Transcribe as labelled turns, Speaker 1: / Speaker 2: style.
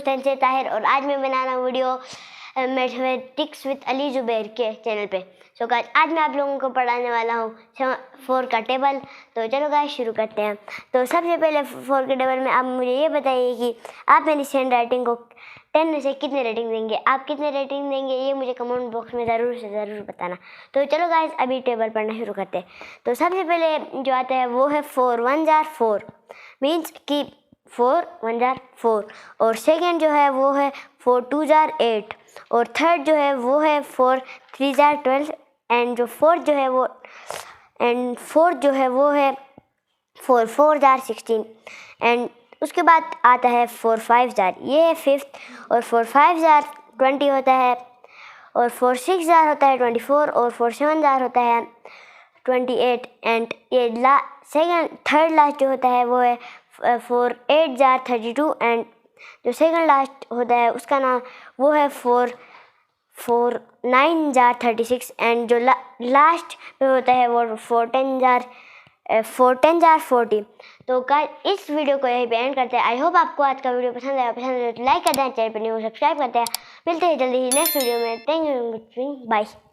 Speaker 1: से ताहिर और आज मैं बना रहा हूँ video mathematics with Ali Zubair के चैनल पे। सो गाइस आज मैं आप लोगों को पढ़ाने वाला हूँ 4 का टेबल। तो चलो गाइस शुरू करते हैं। तो सबसे पहले 4 के टेबल में आप मुझे ये बताइए कि आप मेरी हैंड राइटिंग को 10 में से कितने रेटिंग देंगे। आप कितने रेटिंग देंगे ये मुझे कमेंट बॉक्स में ज़रूर से ज़रूर बताना। तो चलो गाइस अभी टेबल पढ़ना शुरू करते हैं। तो सबसे पहले जो आता है वो है 4 1 जार 4 मीन्स कि 4 1 जार 4। और सेकेंड जो है वो है 4 2 जार 8 और थर्ड जो है वो है 4 3 जार 12 एंड जो फोर्थ जो है वो है 4 4 जार 16 एंड उसके बाद आता है 4 5 जार, ये है फिफ्थ। और 4 5 जार 20 होता है और 4 6 जार होता है 24 और 4 7 जार होता है 28 एंड ये थर्ड लास्ट जो होता है वो है 4 8 जार 32 एंड जो सेकंड लास्ट होता है उसका नाम वो है 4 9 जार 36 एंड जो लास्ट में होता है वो 4 10 जार 40। तो गाइस इस वीडियो को यहीं पे एंड करते हैं। आई होप आपको आज का वीडियो पसंद आया तो लाइक कर दें, चैनल पर न्यू सब्सक्राइब करते हैं। मिलते हैं जल्दी ही नेक्स्ट वीडियो में। Thank you, bye.